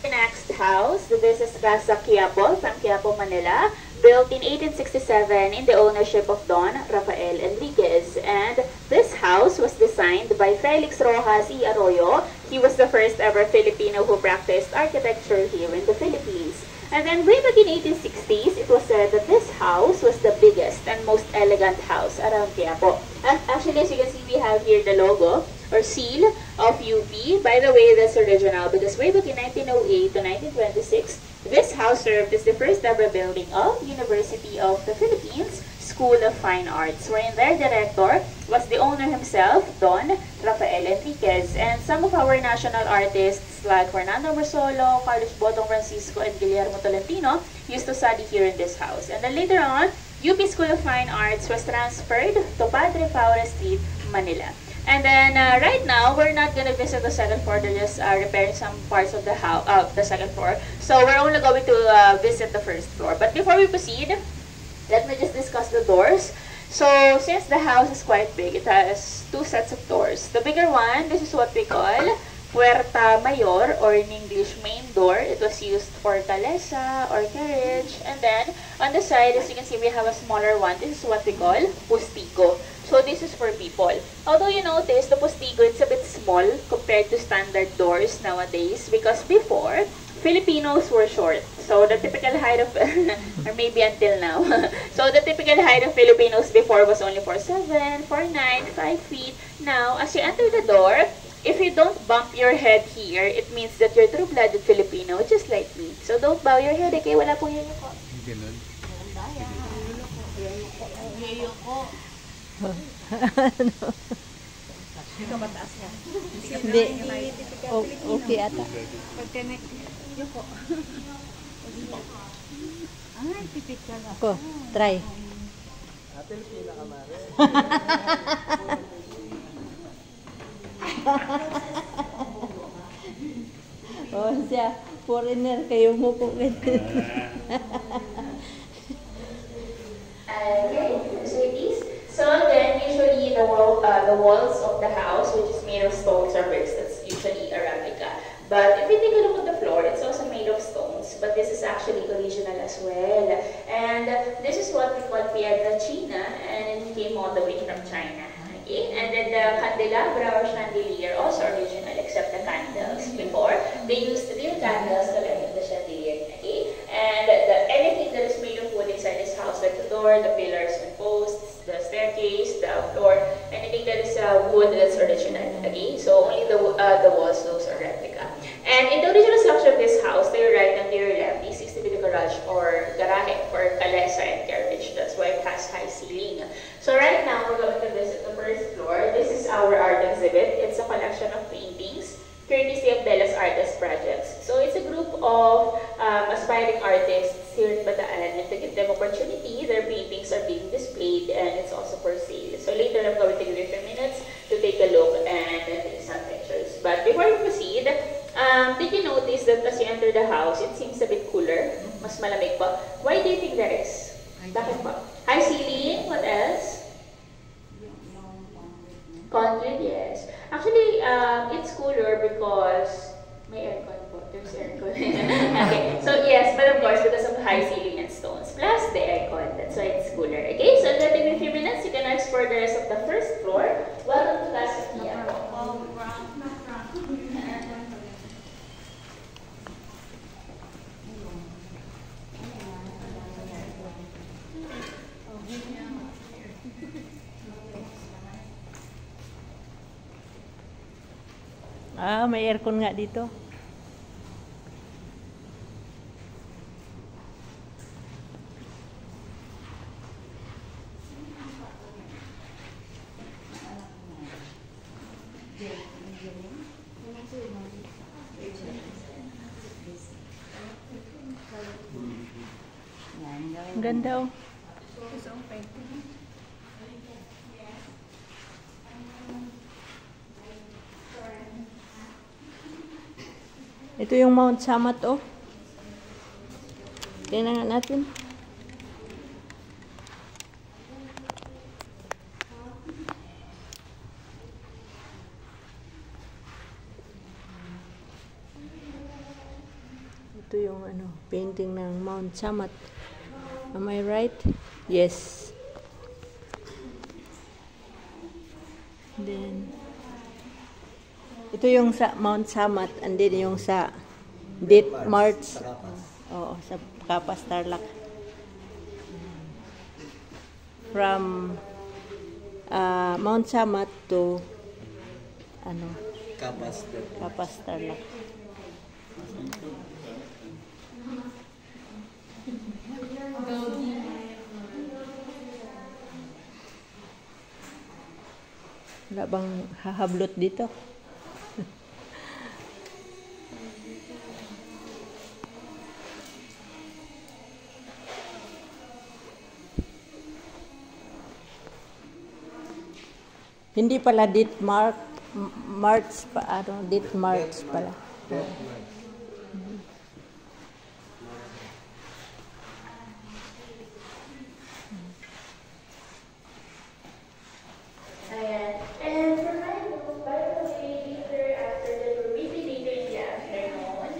Next house, this is Casa Quiapo from Quiapo, Manila, built in 1867 in the ownership of Don Rafael Enriquez. And this house was designed by Felix Rojas y Arroyo. He was the first ever Filipino who practiced architecture here in the Philippines. And then way back in 1860s, it was said that this house was the biggest and most elegant house around Quiapo. And actually, as you can see, we have here the logo or seal of UP. By the way, that's original because way back in 1908 to 1926, this house served as the first ever building of University of the Philippines School of Fine Arts, wherein their director was the owner himself, Don Rafael Enriquez. And some of our national artists like Fernando Marsolo, Carlos Botong Francisco, and Guillermo Tolentino used to study here in this house. And then later on, UP School of Fine Arts was transferred to Padre Faura Street, Manila. And then right now, we're not going to visit the second floor. They're just repairing some parts of the house, the second floor. So we're only going to visit the first floor. But before we proceed, let me just discuss the doors. So since the house is quite big, it has two sets of doors. The bigger one, this is what we call Puerta Mayor, or in English, main door. It was used for kalesa or carriage. And then on the side, as you can see, we have a smaller one. This is what we call Postigo. So this is for people. Although you notice, the Postigo, it's a bit small compared to standard doors nowadays because before, Filipinos were short. So the typical height of, or maybe until now, so the typical height of Filipinos before was only 4'7", 4'9", 5 feet. Now, as you enter the door, if you don't bump your head here, it means that you're true-blooded Filipino, just like me. So don't bow your head, okay? Wala pong yuyuko. Ganun. Yuyuko. Ito mataas ka. Hindi. Okay ata. Pag-connect. Yuko. Ay, pipit ka na. Ako, try. Ate, pinakamari. Oh, siya. Foreigner kayo mo po. Okay, sweeties. So then, usually the walls of the house, which is made of stones or bricks, that's usually a replica. But if you take a look at the floor, it's also made of stones, but this is actually original as well. And this is what we call piedra china, and it came all the way from China. Okay? And then the candelabra or chandelier, also original, except the candles. Before, they used real candles to light up the chandelier. Okay? And anything that is made of wood inside this house, like the door, the pillars and posts, the staircase, the floor, anything that is wood, that's original. Okay? So only the walls, those are replica. And in the original structure of this house, to your right and to your left, is used to be the garage or garahe for kalesa and carriage. That's why it has high ceiling. So right now, we're going to visit the first floor. This is our art exhibit. It's a collection of paintings, courtesy of Delas Artists Projects. So it's a group of aspiring artists here in Bataan, and to give them opportunity, their paintings are being displayed, and it's also for sale. So later, I'm going to give you a few minutes to take a look and take some pictures. But before we proceed, did you notice that as you enter the house, it seems a bit cooler? Mas malamig pa. Why do you think that is? Bakit pa? High ceiling, what else? Concrete, yes. Actually, it's cooler because may aircon po. There's aircon. Okay, so yes, but of course, because of high ceiling and stones, plus the aircon, that's why it's cooler. Okay, so let's take a few minutes. You can explore the rest of the first floor. Welcome to Casa Quiapo. Ah, may aircon nga dito. Ang ganda oh. Ito yung Mount Samat oh. Tingnan nga natin. Ito yung ano, painting ng Mount Samat. Am I right? Yes. Then, ito yung sa Mount Samat, and then yung sa Ditmars. Oo, sa Kapas Tarlac. From Mount Samat to ano, Kapas Tarlac. Wala bang hahablot dito? Hindi pala March pa, ano, March pala. Ayan. And for my room, by the way, later after that, or maybe later in the afternoon,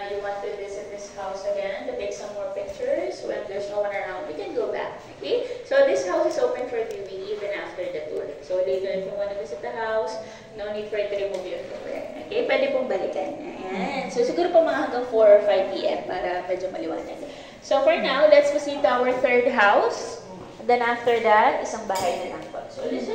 you want to visit this house again to take some more pictures. When there's no one around, we can go back. Okay? So this house is open for viewing even after the tour. So later, if you want to visit the house, no need for it to remove your footwear. Okay? Pwede pong balikan. Ayan. So siguro po mga hanggang 4 or 5 p.m. para medyo maliwanag. So for now, let's proceed to our third house. Then after that, isang bahay na lang po. So let's